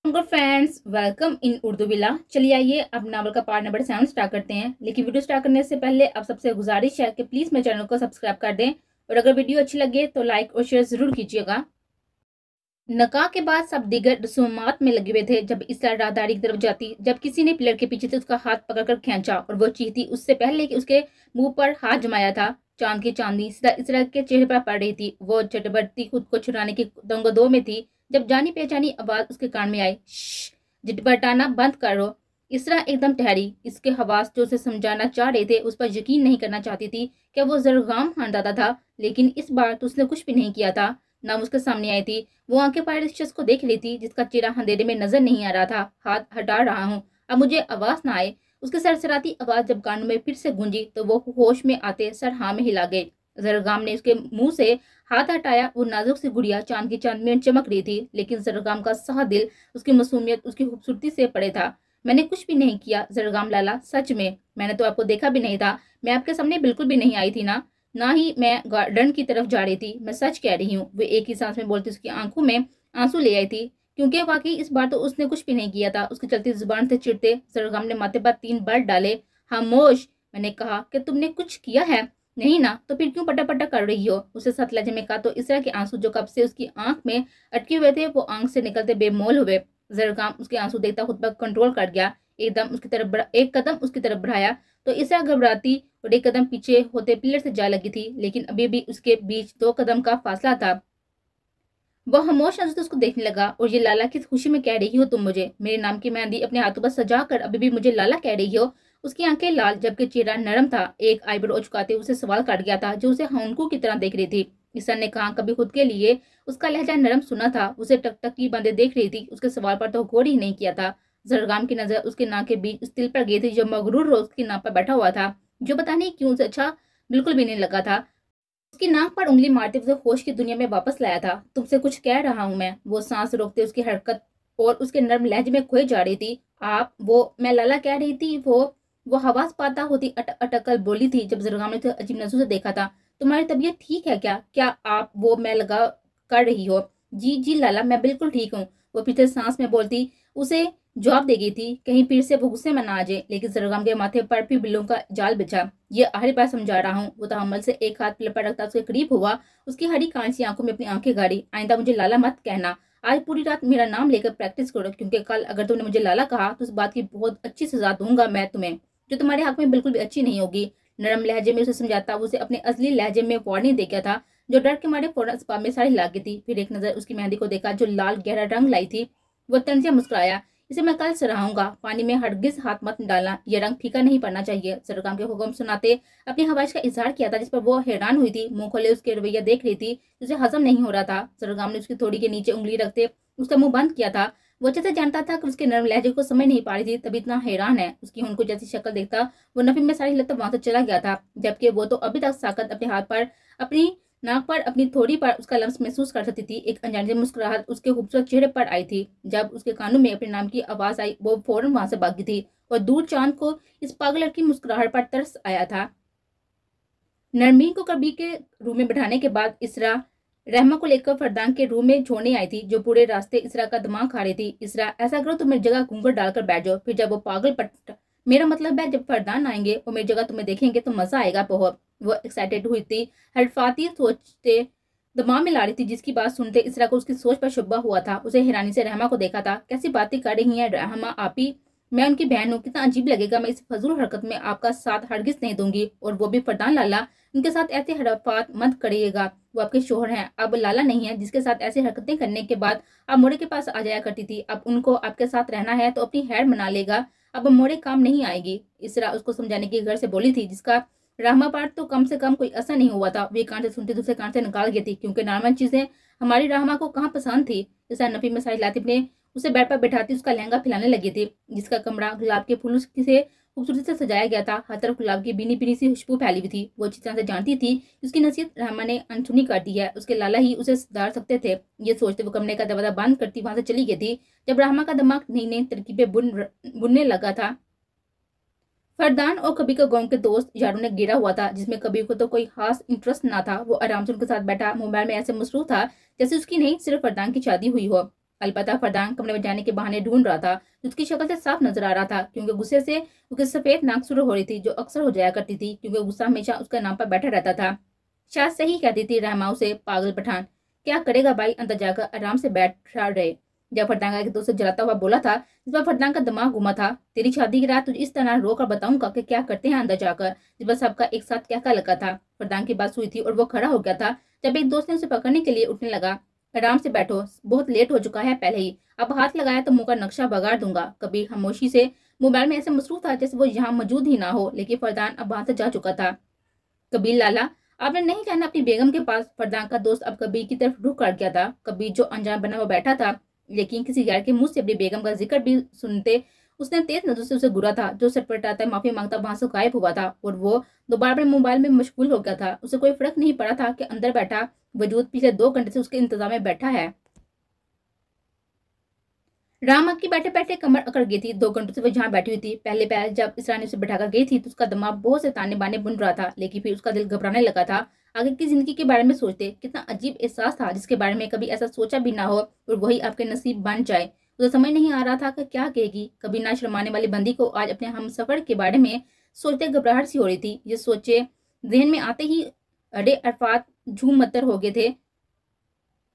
Good friends, welcome in Urdu villa. चलिए आइए अब नावल का पार्ट नंबर 7 स्टार्ट करते हैं। लेकिन वीडियो स्टार्ट करने से पहले आप सबसे गुजारिश है कि प्लीज मेरे चैनल को सब्सक्राइब कर दें और अगर वीडियो अच्छी लगे तो लाइक और शेयर जरूर कीजिएगा। नकाह के बाद सब दीगर रसूमात में लगे हुए थे। जब इसरा राहदारी की तरफ जाती, जब किसी ने पिलर के पीछे से उसका हाथ पकड़कर खींचा और वो चीखती उससे पहले कि उसके मुंह पर हाथ जमाया था, चांद की चांदनी सीधा इसरा के चेहरे पर पड़ रही थी। वो झटपटती खुद को छुड़ाने की दंगोदो में थी जब जानी पहचानी आवाज उसके कान में आई, झटपटाना बंद करो। इसरा एकदम ठहरी। इसके हवास जो उसे समझाना चाह रहे थे उस पर यकीन नहीं करना चाहती थी कि वो जरगाम खानदादा था, लेकिन इस बार तो उसने कुछ भी नहीं किया था। ना उसके सामने आई थी। वो आंखें पाए इस शख्स को देख रही थी जिसका चेहरा अंधेरे में नजर नहीं आ रहा था। हाथ हटा रहा हूँ, अब मुझे आवाज ना आए। उसकी सरसराती आवाज जब कानों में फिर से गूंजी तो वो होश में आते सर हाँ में हिला गए। जरगाम ने उसके मुंह से हाथ हटाया। वो नाजुक सी गुड़िया चांद की चांद में चमक रही थी, लेकिन जरगाम का सहा दिल उसकी मासूमियत, उसकी खूबसूरती से पड़े था। मैंने कुछ भी नहीं किया जरगाम लाला, सच में मैंने तो आपको देखा भी नहीं था। मैं आपके सामने बिल्कुल भी नहीं आई थी ना ही मैं गार्डन की तरफ जा रही थी। मैं सच कह रही हूँ। वो एक ही सांस में बोलती उसकी आंखों में आंसू ले आई थी, क्योंकि वाकई इस बार तो उसने कुछ भी नहीं किया था। उसकी चलती जुबान से चिढ़ते जरगाम ने माथे पर 3 बार डाले। खामोश, मैंने कहा कि तुमने कुछ किया है? नहीं ना, तो फिर क्यों पटा पटा कर रही हो? उसे सत लहजे में कहा तो इस तरह के आंसू जो कब से उसकी आंख में अटके हुए थे वो आंख से निकलते बेमोल हुए। जरगाम उसके आंसू देखता खुद पर कंट्रोल कर गया। एक कदम उसकी तरफ बढ़ाया तो इसरा घबराती और एक कदम पीछे होते पिलर से जा लगी थी, लेकिन अभी भी उसके बीच 2 कदम का फासला था। वह खामोश नजर से उसको देखने लगा। और ये लाला किस खुशी में कह रही हो तुम मुझे? मेरे नाम की मेहंदी अपने हाथों पर सजा कर अभी भी मुझे लाला कह रही हो? उसकी आंखें लाल जबकि चेहरा नरम था। एक आईब्रो झुकाते उसे सवाल काट गया था जो उसे हौनकू की तरह देख रही थी। ईसन ने कहा कभी खुद के लिए उसका लहजा नरम सुना था। उसे टकटकी बंदे देख रही थी। उसके सवाल पर तो गौर ही नहीं किया था। जरगाम की नजर उसके नाक के बीच उस तिल पर गई थी जो मगरूर रोज की नाक पर बैठा हुआ था, जो पता नहीं क्यों उसे अच्छा बिल्कुल भी नहीं लगा था। उसकी नाक पर उंगली मारते उसे होश की दुनिया में वापस लाया था। तुमसे कुछ कह रहा हूं मैं। वो सांस रोकते उसकी हरकत और उसके नर्म लहजे में खोए जा रही थी। आप वो मैं लाला कह रही थी। वो हवास पाता होती अटक कर बोली थी जब जरगाम ने उसे अजीब नजरों से देखा था। तुम्हारी तबीयत ठीक है क्या? क्या आप वो मैं लगा कर रही हो? जी जी लाला, मैं बिल्कुल ठीक हूँ। वो पीछे सांस में बोलती उसे जवाब दे गई थी, कहीं फिर से वो गुस्से में ना आ जाए। लेकिन जरगाम के माथे पर भी बिल्लों का जाल बिछा। ये आखिरी बार समझा रहा हूँ। वो तहम्मुल से एक हाथ पिलर पर रखता उसके करीब हुआ। उसकी हरी कांसी आंखों में अपनी आंखें गाड़ी। आइंदा मुझे लाला मत कहना। आज पूरी रात मेरा नाम लेकर प्रैक्टिस करो, क्योंकि कल अगर तुमने मुझे लाला कहा तो उस बात की बहुत अच्छी सजा दूंगा मैं तुम्हें, जो तुम्हारे हक में बिल्कुल भी अच्छी नहीं होगी। नरम लहजे में उसे समझाता उसे अपने असली लहजे में वार्निंग दे गया था, जो डर के मारे फौरन अस्पताल में सारी लागी थी। फिर एक नजर उसकी मेहंदी को देखा जो लाल गहरा रंग लाई थी। वो तंजिया मुस्कुराया। इसे मैं कल सराहूंगा। पानी में हरगिज हाथ मत डालना, ये रंग फीका नहीं पड़ना चाहिए। जरगाम के हुक्म सुनाते अपनी हवाइश का इजहार किया था, जिस पर वो हैरान हुई थी। मुंह खोले उसके रवैया देख रही थी, जिसे हजम नहीं हो रहा था। जरगाम ने उसकी थोड़ी के नीचे उंगली रखते उसका मुंह बंद किया था। वो अच्छे से जानता था कि उसके नरम लहजे को समझ नहीं पा रही थी, तभी इतना हैरान है। उसकी उनको जैसी शक्ल देखता वो नफी में सारी लत वहां से चला गया था, जबकि वो तो अभी तक साकत अपने हाथ पर, अपनी नाक पर, अपनी थोड़ी पर उसका लम्स महसूस कर सकती थी। एक अनजानी मुस्कुराहट उसके खूबसूरत चेहरे पर आई थी। जब उसके कानों में अपने नाम की आवाज आई वो फौरन वहां से भागी थी और दूर चांद को इस पागल लड़की मुस्कुराहट पर तरस आया था। नरमीन को कभी के रूम में बैठाने के बाद इसरा रहमा को लेकर फरदान के रूम में छोड़ने आई थी, जो पूरे रास्ते इसरा का दिमाग खा रही थी। इसरा, ऐसा करो तुम मेरी जगह घूंघट डालकर बैठ जाओ, फिर जब वो पागल पट मेरा मतलब है जब फरदान आएंगे और मेरी जगह तुम्हें देखेंगे तो मजा आएगा बहुत। वो एक्साइटेड हुई थी, हल्फाती सोचते दिमाग में ला रही थी, जिसकी बात सुनते इसरा को उसकी सोच पर शुबा हुआ था। उसे हैरानी से रहमा को देखा था। कैसी बातें कर रही हैं रहमा आपी? मैं उनकी बहन हूँ, कितना अजीब लगेगा। मैं इस फजूल हरकत में आपका साथ हरगिज नहीं दूंगी। और वो भी फरदान लाला, उनके साथ ऐसे हरकत मत करिएगा। वो आपके शोहर हैं, अब लाला नहीं है जिसके साथ ऐसी हरकतें करने के बाद आप मोरे के पास आ जाया करती थी। अब उनको आपके साथ रहना है तो अपनी हैर बना लेगा। अब मोरे काम नहीं आएगी। इसरा उसको समझाने की घर से बोली थी, जिसका रामा पाठ तो कम से कम कोई असर नहीं हुआ था। वे कान से सुनती दूसरे कान से निकाल गई थी, क्योंकि नॉर्मल चीजें हमारी रामा को कहाँ पसंद थी। इसरा नफी में सारी लाती अपने उसे बेड पर बैठाती उसका लहंगा फैलाने लगी थी, जिसका कमरा गुलाब के फूलों से खूबसूरती से सजाया गया था। हर तरफ गुलाब की बीनी बीनी सी खुशबू फैली हुई थी। वो अच्छी तरह से जानती थी कि उसकी नसीहत रहमा ने अनसुनी कर दी है। उसके लाला ही उसे सुधार सकते थे। ये सोचते वो कमरे का दरवाजा बंद करती वहां से चली गई थी, जब रहमा का दिमाग नई नई तरकीबें बुनने लगा था। फरदान और कभी का गांव के दोस्त यारों ने घेरा हुआ था, जिसमें कभी को तो कोई खास इंटरेस्ट ना था। वो आराम से उनके साथ बैठा मोबाइल में ऐसे मसरूफ था जैसे उसकी नहीं सिर्फ फरदान की शादी हुई हो। अलबत्ता फरदान कमरे में जाने के बहाने ढूंढ रहा था। उसकी शक्ल से साफ नजर आ रहा था क्योंकि गुस्से से उसकी सफेद नाक शुरू हो रही थी, जो अक्सर हो जाया करती थी क्योंकि गुस्सा हमेशा उसके नाम पर बैठा रहता था। शायद सही कहती थी रहमा उसे, पागल पठान, क्या करेगा भाई, अंदर जाकर आराम से बैठ रहे। जब फरदान का एक दोस्त जलाता हुआ बोला था, जिस पर फरदान का दिमाग घुमा था, तेरी शादी की रात तुझे इस तरह रो कर बताऊंगा कि क्या करते हैं अंदर जाकर, जिस पर सबका एक साथ क्या लगा था। फरदान की बात हुई थी और वो खड़ा हो गया था जब एक दोस्त ने उसे पकड़ने के लिए उठने लगा। आराम से बैठो, बहुत लेट हो चुका है पहले ही, अब हाथ लगाया तो मुंह का नक्शा बगाड़ दूंगा। कबीर खामोशी से मोबाइल में ऐसे मसरूफ था जैसे वो यहाँ मौजूद ही ना हो, लेकिन फरदान अब वहां से जा चुका था। कबीर लाला, आपने नहीं कहना अपनी बेगम के पास। फरदान का दोस्त अब कबीर की तरफ रुख कर गया था। कबीर जो अनजान बना हुआ बैठा था, लेकिन किसी गैर के मुंह से अपनी बेगम का जिक्र भी सुनते उसने तेज नजर से उसे घूरा था, जो सटपटाता माफी मांगता वहां से गायब हुआ था और वो दोबारा अपने मोबाइल में मशगूल हो गया था। उसे कोई फर्क नहीं पड़ा था कि अंदर बैठा वजूद पिछले 2 घंटे से उसके इंतजाम में बैठा है। रामा की बैठे बैठे कमर अकड़ गई थी। 2 घंटों से वो जहाँ बैठी हुई थी। पहले पहले जब इसरा ने उसे बैठाकर गई थी तो उसका दिमाग बहुत से ताने बाने बुन रहा था, लेकिन फिर उसका दिल घबराने लगा था। आगे की जिंदगी के बारे में सोचते कितना अजीब एहसास था, जिसके बारे में कभी ऐसा सोचा भी ना हो और वही आपके नसीब बन जाए। उसे समझ नहीं आ रहा था कि क्या कहेगी। कभी ना शर्माने वाली बंदी को आज अपने हम सफर के बारे में सोचते घबराहट सी हो रही थी। ये सोचे जहन में आते ही अरे अरफात झूम मत्तर हो गए थे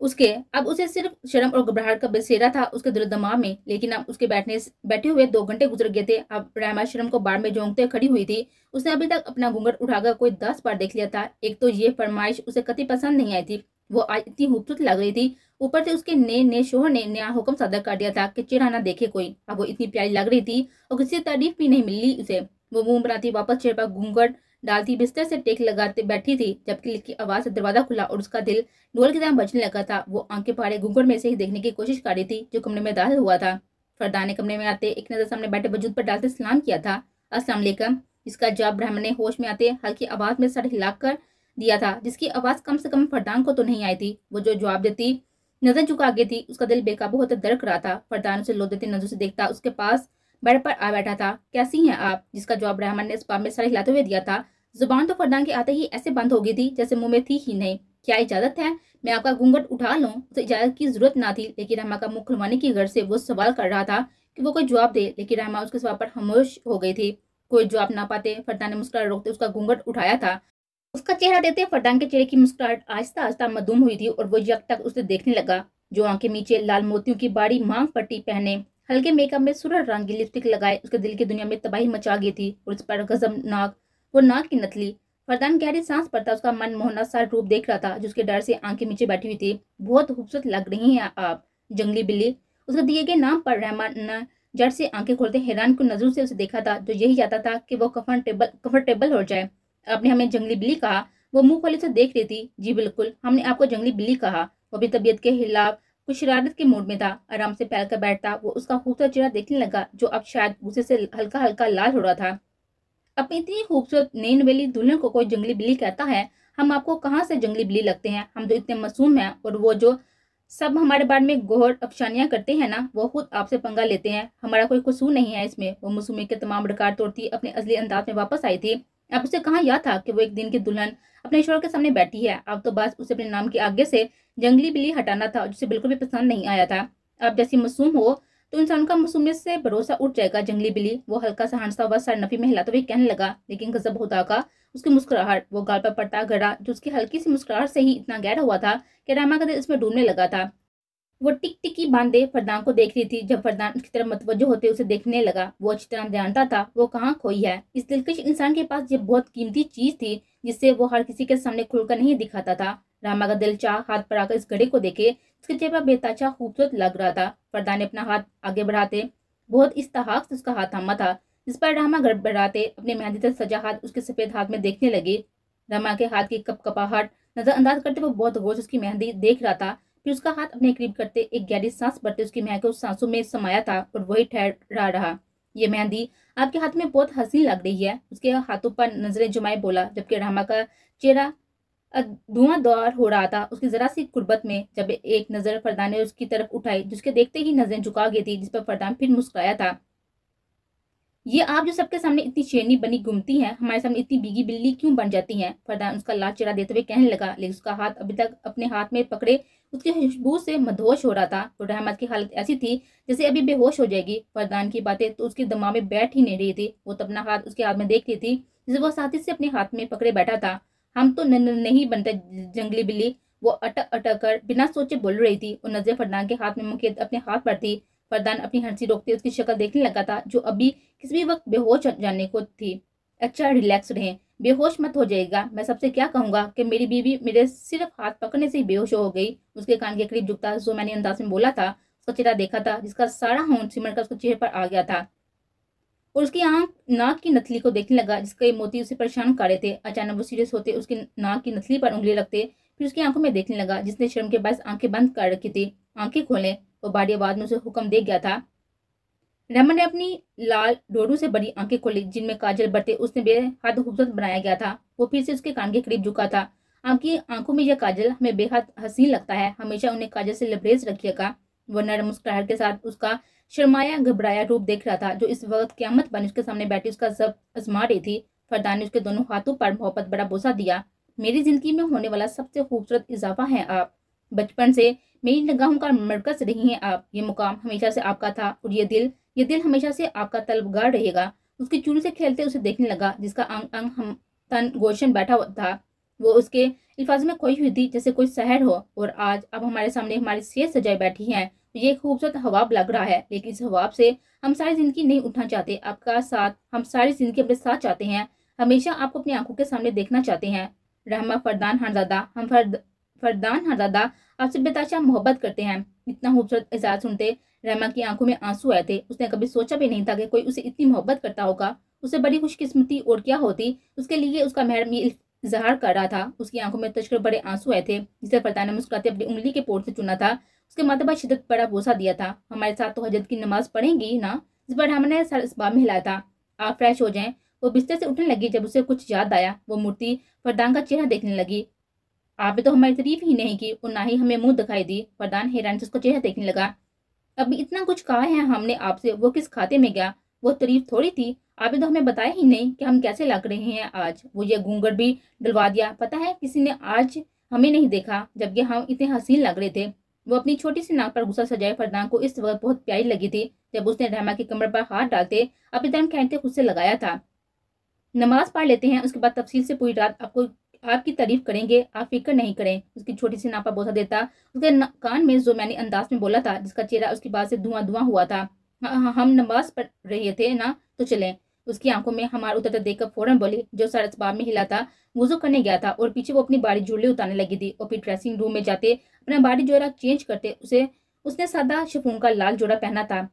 उसके। अब उसे सिर्फ शर्म और घबराहट का बसेरा था उसके दिल दिमाग में, लेकिन अब उसके बैठे हुए 2 घंटे गुजर गए थे। अब रहमा शर्म को बाढ़ में झोंकते खड़ी हुई थी। उसने अभी तक अपना घूंघट उठाकर कोई 10 बार देख लिया था। एक तो ये फरमाइश उसे कतई पसंद नहीं आई थी। वो आज इतनी खूबसूरत लग रही थी, ऊपर से उसके नए शोहर ने नया हुक्म सादर कर दिया था कि चेहरा ना देखे कोई। अब वो इतनी प्यारी लग रही थी और किसी तारीफ भी नहीं मिली उसे। वो मुंह बनाती वापस चेहरे पर घूंघट डालती बिस्तर से टेक लगाते बैठी थी, जबकि की आवाज से दरवाजा खुला और उसका दिल ढोल की तरह बजने लगा था। वो आंखें फाड़े घूंघट में से ही देखने की कोशिश कर रही थी जो कमरे में दाखिल हुआ था। फरदान ने कमरे में आते एक नजर सामने बैठे वजूद पर डालते सलाम किया था। अस्सलाम वालेकुम। इसका जवाब ब्राह्मण ने होश में आते हल्की आवाज में सर हिलाकर दिया था, जिसकी आवाज कम से कम फरदान को तो नहीं आई थी। वो जो जवाब देती नजर झुका गई थी, उसका दिल बेकाबू होकर दरक रहा था। फरदान उसे लो देती नजर से देखता उसके पास बेड पर आ बैठा था। कैसी हैं आप, जिसका जवाब रहमान ने इस बार में सर हिलाते हुए दिया था। जुबान तो फरदान के आते ही ऐसे बंद हो गई थी जैसे मुंह में थी ही नहीं। क्या इजाजत है, मैं आपका घूंघट उठा लूं? उसे इजाजत की जरूरत ना थी, लेकिन रहमा का मुंह खुलवाने की गर्ज से वो सवाल कर रहा था कि वो कोई जवाब दे, लेकिन रहमा उसके सवाल पर खामोश हो गई थी। कोई जवाब ना पाते फरदान ने मुस्कुराहट रोकते उसका घूंघट उठाया था। उसका चेहरा देते फरदान के चेहरे की मुस्कुराहट आहिस्ता आहिस्ता मधुम हुई थी और वो यकटक उसे देखने लगा, जो आंखें नीचे लाल मोतियों की बाड़ी मांग पट्टी पहने, हल्के मेकअप में सुरह रंग की लिपस्टिक लगाए उसके दिल की दुनिया में तबाही मचा गई थी। और उस पर गजबनाक वो नाक की नथली। फरदान गहरी सांस पड़ता उसका मन मोहना सा रूप देख रहा था, जिसके डर से आंखें नीचे बैठी हुई थी। बहुत खूबसूरत लग रही हैं आप, जंगली बिल्ली। उसके दिए गए नाम पर रहमान ने जड़ से आंखें खोलते हैरान को नजरों से उसे देखा था, जो यही चाहता था कि वो कंफर्टेबल हो जाए। आपने हमें जंगली बिल्ली कहा? वो मुंह खोले से देख रही थी। जी बिल्कुल, हमने आपको जंगली बिल्ली कहा। वो भी तबीयत के खिलाफ कुछ शरारत के मूड में था। आराम से फैल कर बैठता वो उसका खूबसूरत चेहरा देखने लगा, जो अब शायद गुस्से से हल्का हल्का लाल हो रहा था। अपनी इतनी खूबसूरत नैन वाली दुल्हन को कोई जंगली बिल्ली कहता है? हम आपको कहाँ से जंगली बिल्ली लगते हैं? हम तो इतने मासूम हैं, और वो जो सब हमारे बारे में गौर अफसानियां करते हैं ना, वो खुद आपसे पंगा लेते हैं। हमारा कोई कसूर नहीं है इसमें। वो मासूमी के तमाम रकार तोड़ती अपने असली अंदाज में वापस आई थी। अब उसे कहाँ याद था कि वो एक दिन की दुल्हन अपने शोहर के सामने बैठी है। अब तो बस उसे अपने नाम के आगे से जंगली बिल्ली हटाना था, जिसे बिल्कुल भी पसंद नहीं आया था। अब जैसी मासूम हो तो इंसान का मासूमियत से भरोसा उठ जाएगा। जंगली बिल्ली, वो हल्का सा हंसता हुआ सर नफी में हिलाते हुए कहने लगा। लेकिन गजब होता का उसकी मुस्कुराहट, वो गाल पर पड़ता गड़ा जो उसकी हल्की सी मुस्कुराहट से ही इतना गहरा हुआ था कि रामा का दिल इसमें डूबने लगा था। वो टिक टिकी बांधे फरदान को देख रही थी। जब फरदान उसकी तरफ मतवज्जो होते उसे देखने लगा, वो अच्छी तरह जानता था वो कहाँ खोई है। इस दिलकश इंसान के पास ये बहुत कीमती चीज थी, जिससे वो हर किसी के सामने खुलकर नहीं दिखाता था। रामा का दिल चाह हाथ पर आकर इस घड़ी को देखे। उसके चेहरे पर बेताचा खूबसूरत लग रहा था। फरदान ने अपना हाथ आगे बढ़ाते बहुत इस्तहाक से उसका हाथ थामा था, जिस पर रामा गड़बड़ाते अपने मेहंदी से सजा हाथ उसके सफेद हाथ में देखने लगी। रामा के हाथ की कपकपाहट नजरअंदाज करते वो बहुत गौर से उसकी मेहंदी देख रहा था। फिर उसका हाथ अपने करीब करते एक गहरी सांस भरते उसकी महक उस सांसों में समाया था और वही ठहरा रहा। ये मेहंदी आपके हाथ में बहुत हसीन लग रही है, उसके हाथों पर नजरें जुमाए बोला, जबकि रामा का चेहरा धुआंधार हो रहा था उसकी जरा सी कुर्बत में। जब एक नजर फरदान ने उसकी तरफ उठाई, जिसके देखते ही नजरें झुका गई थी, जिस पर फरदान फिर मुस्कुराया था। ये आप जो सबके सामने इतनी शेरनी बनी घूमती हैं, हमारे सामने इतनी बीगी बिल्ली क्यों बन जाती हैं? फरदान उसका लाल चेहरा देते हुए कहने लगा, लेकिन उसका हाथ अभी तक अपने हाथ में पकड़े उसकी खुशबू से मदहोश हो रहा था। तो रहमत की हालत ऐसी थी जैसे अभी बेहोश हो जाएगी। फरदान की बातें तो उसके दिमाग में बैठ ही नहीं रही थी। वो तो अपना हाथ उसके हाथ में देख रही थी जैसे वो साथी से अपने हाथ में पकड़े बैठा था। हम तो नहीं बनते जंगली बिल्ली, वो अटक अटक कर बिना सोचे बोल रही थी और नजर फरदान के हाथ में मुके अपने हाथ पर थी। फरदान अपनी हंसी रोकते उसकी शक्ल देखने लगा था जो अभी किसी भी वक्त बेहोश जाने को थी। अच्छा, रिलैक्स रहें, बेहोश मत हो जाएगा। मैं सबसे क्या कहूंगा कि मेरी बीवी मेरे सिर्फ हाथ पकड़ने से ही बेहोश हो गई। उसके कान के करीब झुकता जो मैंने अंदाज में बोला था, उसका चेहरा देखा था जिसका सारा होंठ सिमट कर उसके चेहरे पर आ गया था और उसकी आंख नाक की नथली को देखने लगा जिसके मोती उसे परेशान कर रहे थे। अचानक वो सीरियस होते उसकी नाक की नथली पर उंगली रखते, फिर उसकी आंखों में देखने लगा जिसने शर्म के बाद आंखें बंद कर रखी थी। आंखें खोले, वो बारी आवाज में उसे हुक्म दे गया था। रहमान ने अपनी लाल डोरू से बड़ी आंखें खोली जिनमें काजल बरते उसने बेहद खूबसूरत बनाया गया था। वो फिर से उसके कान के करीब झुका था। आपकी आंखों में यह काजल हमें बेहद हसीन लगता है, हमेशा उन्हें काजल से लबरेज रखिएगा। वो नरम मुस्कुराहट के साथ उसका शर्माया घबराया रूप देख रहा था जो इस वक्त क्यामत बन उसके सामने बैठी उसका सब आजमा रही थी। फरदान ने उसके दोनों हाथों पर मोहब्बत बड़ा बोसा दिया। मेरी जिंदगी में होने वाला सबसे खूबसूरत इजाफा है आप। बचपन से मेरी निगाहों का मरकज रही हैं आप। ये मुकाम हमेशा से आपका था और ये दिल हमेशा से आपका तलबगार रहेगा। उसकी चूड़ी से खेलते उसे देखने लगा जिसका अंग अंग हम तन गोशन बैठा था। वो उसके अल्फाज में खोई हुई थी जैसे कोई शहर हो। और आज अब हमारे सामने हमारी सेहत सजाई बैठी है। ये खूबसूरत हवाब लग रहा है, लेकिन इस हवाब से हम सारी जिंदगी नहीं उठना चाहते। आपका साथ हम सारी जिंदगी अपने साथ चाहते हैं, हमेशा आपको अपनी आंखों के सामने देखना चाहते हैं। रहमा फरदान हरजादा, हम फरदान हरजादा आपसे बेताशा मोहब्बत करते हैं। इतना खूबसूरत एजाज सुनते रहमा की आंखों में आंसू आए थे। उसने कभी सोचा भी नहीं था कि कोई उसे इतनी मोहब्बत करता होगा। उसे बड़ी खुशकिस्मती और क्या होती उसके लिए उसका महरम ये इजहार कर रहा था। उसकी आंखों में तशकर बड़े आंसू आए थे जिसे फरदान ने मुस्कुराते अपनी उंगली के पोर से चुना था। उसके माथे पर शिद्दत बड़ा बोसा दिया था। हमारे साथ तो हजरत की नमाज पढ़ेंगी ना? इस पर हमने सर इस बाब में हिलाया था। आप फ्रेश हो जाएं। वो बिस्तर से उठने लगी जब उसे कुछ याद आया। वो मूर्ति फरदान का चेहरा देखने लगी। आपने तो हमारी तारीफ ही नहीं की और ना ही हमें मुंह दिखाई दी। फरदान हैरान से उसको चेहरा देखने लगा। अभी इतना कुछ कहा है हमने आपसे, वो किस खाते में गया? वो तारीफ थोड़ी थी, आपने तो हमें बताया ही नहीं कि हम कैसे लग रहे हैं आज। वो ये घूंघट भी डलवा दिया। पता है किसी ने आज हमें नहीं देखा जबकि हम इतने हसीन लग रहे थे। वो अपनी छोटी सी नाक पर गुस्सा सजाए फरदान को इस वक्त बहुत प्यारी लगी थी जब उसने रहमा की कमर पर हाथ डालते अपनी तरफ खींचते खुद से लगाया था। नमाज पढ़ लेते हैं, उसके बाद तफसील से पूरी रात आपको आपकी तारीफ करेंगे, आप फिक्र नहीं करें। उसकी छोटी सी नापा बोसा देता उसके कान में जो मैंने अंदाज में बोला था जिसका चेहरा उसकी बात से धुआं धुआं हुआ था। हम नमाज पढ़ रहे थे ना, तो चलें। उसकी आंखों में हमारा उतरता देखकर फौरन बोली जो सर इसबाब में हिला था। वुजू करने गया था और पीछे वो अपनी बारी जुड़ले उतारने लगी थी और फिर ड्रेसिंग रूम में जाते अपना बारी जोड़ा चेंज करते उसने सादा शिफॉन का लाल जोड़ा पहना था।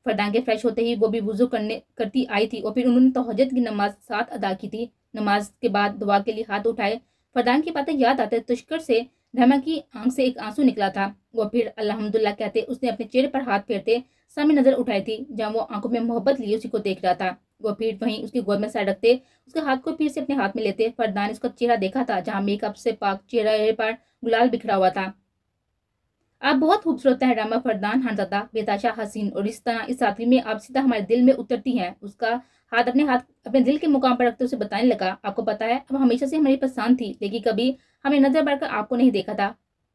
फरदान के फ्रेश होते ही वो भी वुजू करती आई थी और फिर उन्होंने तहज्जुद की नमाज साथ अदा की थी। नमाज के बाद दुआ के लिए हाथ उठाए। फरदान की बातें याद आते तुष्कर से रहमा की आंख से एक आंसू निकला था। वो फिर अल्हम्दुलिल्लाह कहते उसने अपने चेहरे पर हाथ फेरते सामने नजर उठाई थी जहाँ वो आंखों में मोहब्बत लिए उसी को देख रहा था। वो फिर वहीं उसकी गोद में सर रखते उसके हाथ को फिर से अपने हाथ में लेते फरदान उसका चेहरा देखा था जहाँ मेकअप से पाक चेहरे पर गुलाल बिखरा हुआ था। आप बहुत खूबसूरत है रामा फरदान हरजादा, बेताशा हसीन, और इस तरह इस साथी में आप सीधा हमारे दिल में उतरती हैं। उसका हाथ अपने दिल के मुकाम पर रखते उसे बताने लगा, आपको पता है अब हमेशा से हमारी पसंद थी, लेकिन कभी हमें नजर बढ़कर आपको नहीं देखा था,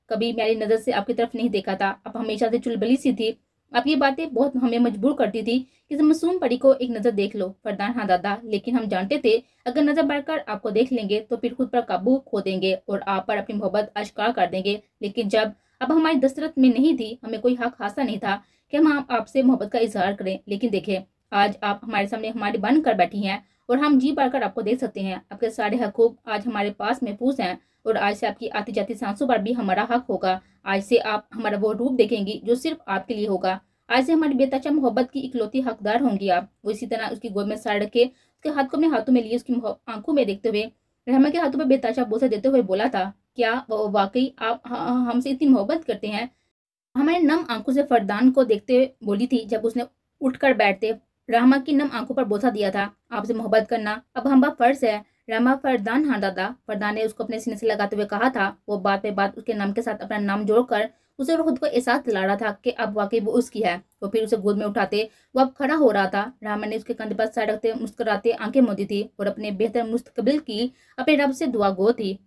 कभी मेरी नजर से आपकी तरफ नहीं देखा था। अब हमेशा से चुलबली सी थी। अब ये बातें बहुत हमें मजबूर करती थी कि इस मासूम परी को एक नजर देख लो फरदान हरजादा, लेकिन हम जानते थे अगर नजर बढ़कर आपको देख लेंगे तो फिर खुद पर काबू खो देंगे और आप पर अपनी मोहब्बत आश्कार कर देंगे। लेकिन जब अब हमारी दस्तरत में नहीं थी, हमें कोई हक हासिल नहीं था कि हम आपसे मोहब्बत का इजहार करें। लेकिन देखिए आज आप हमारे सामने हमारी बन कर बैठी हैं और हम जी भरकर आपको देख सकते हैं। आपके सारे हकूक आज हमारे पास महफूज हैं और आज से आपकी आती जाती सांसों पर भी हमारा हक होगा। आज से आप हमारा वो रूप देखेंगी जो सिर्फ आपके लिए होगा। आज से हमारी बेताचा मोहब्बत की इकलौती हकदार होंगी आप। वो इसी तरह उसकी गोद में सर रखे उसके हाथ को अपने हाथों में लिए उसकी आंखों में देखते हुए रहमा के हाथों पर बेताचा बोसा देते हुए बोला था, क्या वाकई आप हमसे इतनी मोहब्बत करते हैं? हमारे नम आंखों से फरदान को देखते बोली थी जब उसने उठकर बैठते रहमा की नम आंखों पर बोसा दिया था, आपसे मोहब्बत करना अब हम फर्ज है। रहमा फरदान हरजादा, फरदान ने उसको अपने सीने से लगाते हुए कहा था। वो बात पे बात उसके नाम के साथ अपना नाम जोड़कर उसे खुद को एहसास दिला रहा था कि अब वाकई वो उसकी है। वो फिर उसे गोद में उठाते वो अब खड़ा हो रहा था। रहमा ने उसके कंधे पर सर रखते मुस्कुराते आंखें मोदी थी और अपने बेहतर मुस्तकबिल की अपने रब से दुआ गो थी।